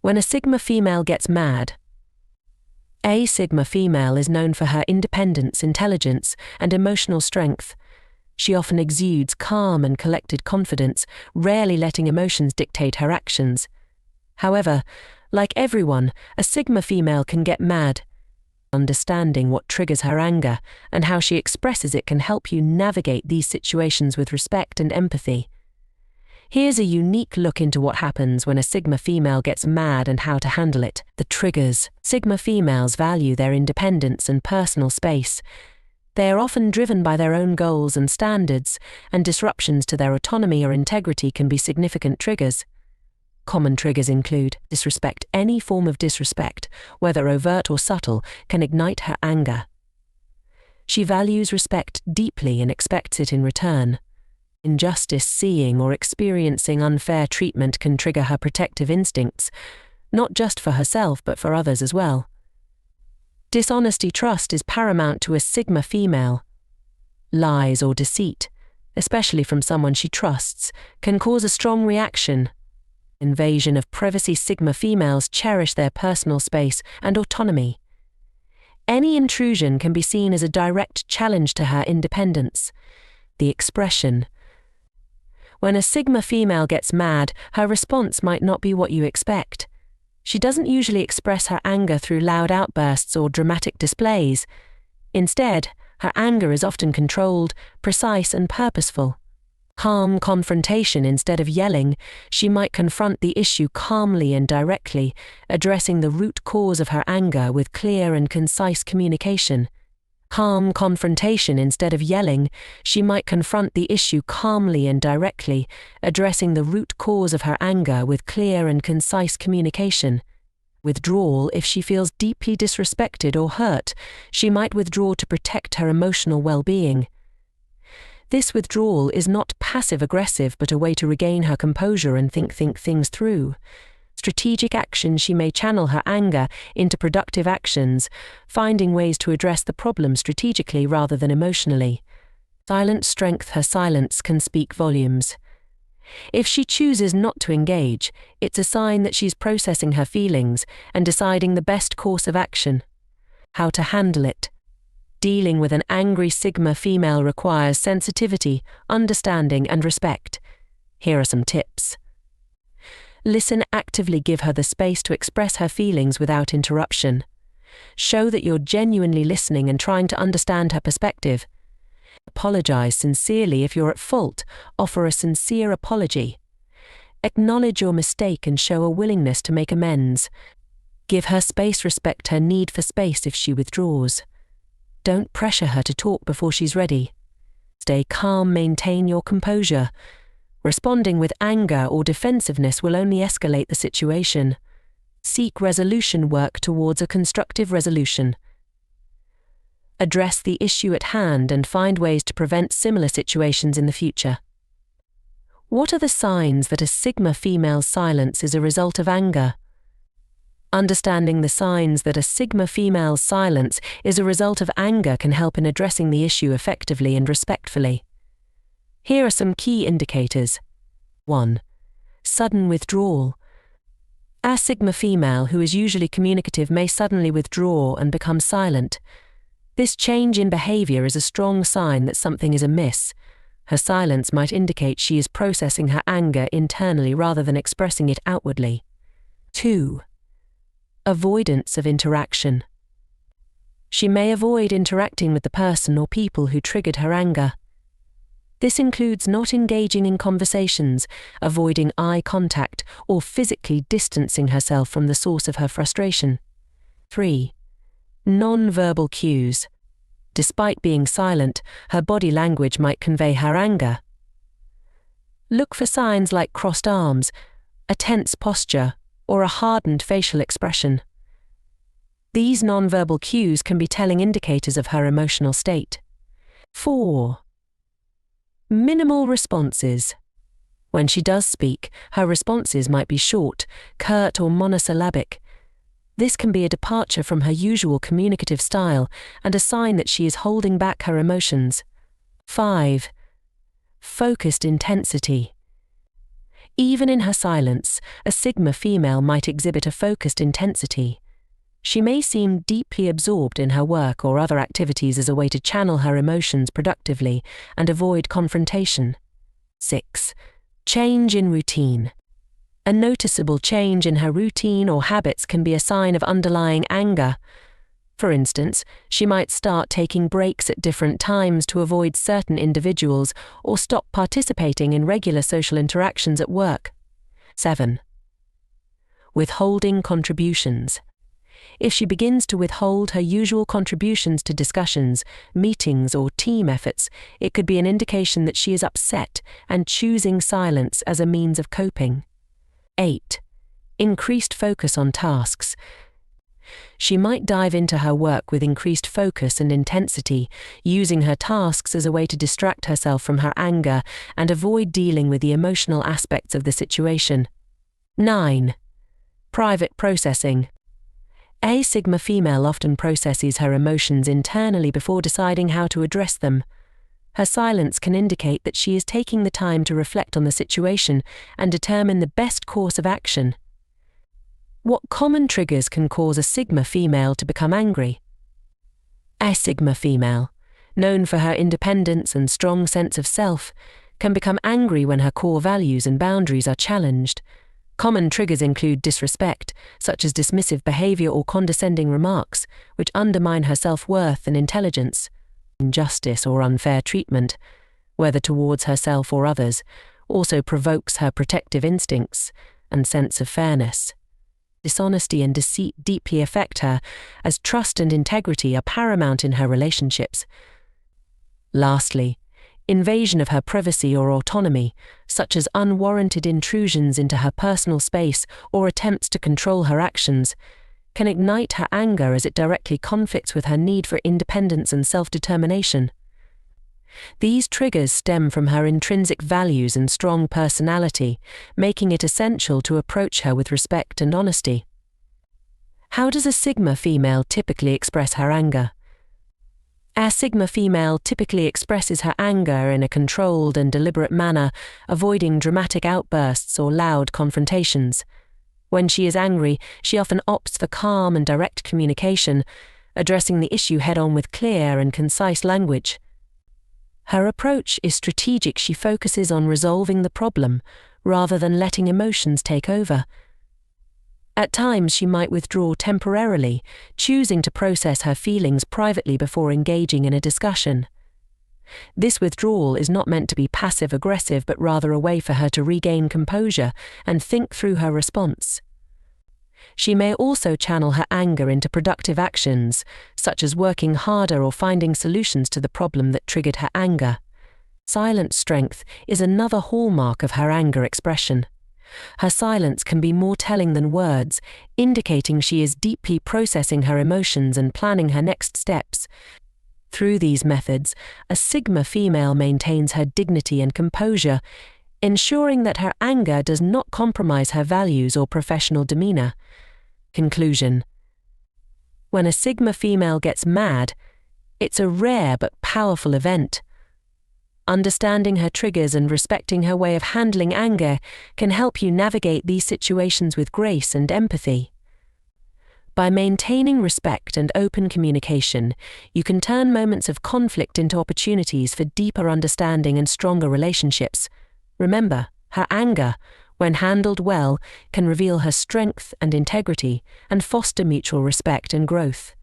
When a Sigma female gets mad. A Sigma female is known for her independence, intelligence, and emotional strength. She often exudes calm and collected confidence, rarely letting emotions dictate her actions. However, like everyone, a Sigma female can get mad. Understanding what triggers her anger and how she expresses it can help you navigate these situations with respect and empathy. Here's a unique look into what happens when a Sigma female gets mad and how to handle it. The triggers. Sigma females value their independence and personal space. They are often driven by their own goals and standards, and disruptions to their autonomy or integrity can be significant triggers. Common triggers include disrespect. Any form of disrespect, whether overt or subtle, can ignite her anger. She values respect deeply and expects it in return. Injustice. Seeing or experiencing unfair treatment can trigger her protective instincts, not just for herself but for others as well. Dishonesty. Trust is paramount to a Sigma female. Lies or deceit, especially from someone she trusts, can cause a strong reaction. Invasion of privacy. Sigma females cherish their personal space and autonomy. Any intrusion can be seen as a direct challenge to her independence. The expression. When a Sigma female gets mad, her response might not be what you expect. She doesn't usually express her anger through loud outbursts or dramatic displays. Instead, her anger is often controlled, precise, and purposeful. Calm confrontation. Instead of yelling, she might confront the issue calmly and directly, addressing the root cause of her anger with clear and concise communication. Calm confrontation. Instead of yelling, she might confront the issue calmly and directly, addressing the root cause of her anger with clear and concise communication. Withdrawal. If she feels deeply disrespected or hurt, she might withdraw to protect her emotional well-being. This withdrawal is not passive-aggressive but a way to regain her composure and think things through. Strategic action. She may channel her anger into productive actions, finding ways to address the problem strategically rather than emotionally. Silent strength. Her silence can speak volumes. If she chooses not to engage, it's a sign that she's processing her feelings and deciding the best course of action. How to handle it. Dealing with an angry Sigma female requires sensitivity, understanding, and respect. Here are some tips. Listen actively. Give her the space to express her feelings without interruption. Show that you're genuinely listening and trying to understand her perspective. Apologize sincerely. If you're at fault, offer a sincere apology. Acknowledge your mistake and show a willingness to make amends. Give her space. Respect her need for space if she withdraws. Don't pressure her to talk before she's ready. Stay calm. Maintain your composure. Responding with anger or defensiveness will only escalate the situation. Seek resolution. Work towards a constructive resolution. Address the issue at hand and find ways to prevent similar situations in the future. What are the signs that a Sigma female's silence is a result of anger? Understanding the signs that a Sigma female's silence is a result of anger can help in addressing the issue effectively and respectfully. Here are some key indicators. 1. Sudden withdrawal. A Sigma female who is usually communicative may suddenly withdraw and become silent. This change in behavior is a strong sign that something is amiss. Her silence might indicate she is processing her anger internally rather than expressing it outwardly. 2. Avoidance of interaction. She may avoid interacting with the person or people who triggered her anger. This includes not engaging in conversations, avoiding eye contact, or physically distancing herself from the source of her frustration. 3. Non-verbal cues. Despite being silent, her body language might convey her anger. Look for signs like crossed arms, a tense posture, or a hardened facial expression. These non-verbal cues can be telling indicators of her emotional state. 4. Minimal responses. When she does speak, her responses might be short, curt, or monosyllabic. This can be a departure from her usual communicative style and a sign that she is holding back her emotions. 5. Focused intensity. Even in her silence, a Sigma female might exhibit a focused intensity. She may seem deeply absorbed in her work or other activities as a way to channel her emotions productively and avoid confrontation. 6. Change in routine. A noticeable change in her routine or habits can be a sign of underlying anger. For instance, she might start taking breaks at different times to avoid certain individuals or stop participating in regular social interactions at work. 7. Withholding contributions. If she begins to withhold her usual contributions to discussions, meetings, or team efforts, it could be an indication that she is upset and choosing silence as a means of coping. 8. Increased focus on tasks. She might dive into her work with increased focus and intensity, using her tasks as a way to distract herself from her anger and avoid dealing with the emotional aspects of the situation. 9. Private processing. A Sigma female often processes her emotions internally before deciding how to address them. Her silence can indicate that she is taking the time to reflect on the situation and determine the best course of action. What common triggers can cause a Sigma female to become angry? A Sigma female, known for her independence and strong sense of self, can become angry when her core values and boundaries are challenged. Common triggers include disrespect, such as dismissive behavior or condescending remarks, which undermine her self-worth and intelligence. Injustice or unfair treatment, whether towards herself or others, also provokes her protective instincts and sense of fairness. Dishonesty and deceit deeply affect her, as trust and integrity are paramount in her relationships. Lastly, invasion of her privacy or autonomy, such as unwarranted intrusions into her personal space or attempts to control her actions, can ignite her anger as it directly conflicts with her need for independence and self-determination. These triggers stem from her intrinsic values and strong personality, making it essential to approach her with respect and honesty. How does a Sigma female typically express her anger? A Sigma female typically expresses her anger in a controlled and deliberate manner, avoiding dramatic outbursts or loud confrontations. When she is angry, she often opts for calm and direct communication, addressing the issue head-on with clear and concise language. Her approach is strategic. She focuses on resolving the problem, rather than letting emotions take over. At times, she might withdraw temporarily, choosing to process her feelings privately before engaging in a discussion. This withdrawal is not meant to be passive-aggressive, but rather a way for her to regain composure and think through her response. She may also channel her anger into productive actions, such as working harder or finding solutions to the problem that triggered her anger. Silent strength is another hallmark of her anger expression. Her silence can be more telling than words, indicating she is deeply processing her emotions and planning her next steps. Through these methods, a Sigma female maintains her dignity and composure, ensuring that her anger does not compromise her values or professional demeanor. Conclusion. When a Sigma female gets mad, it's a rare but powerful event. Understanding her triggers and respecting her way of handling anger can help you navigate these situations with grace and empathy. By maintaining respect and open communication, you can turn moments of conflict into opportunities for deeper understanding and stronger relationships. Remember, her anger, when handled well, can reveal her strength and integrity and foster mutual respect and growth.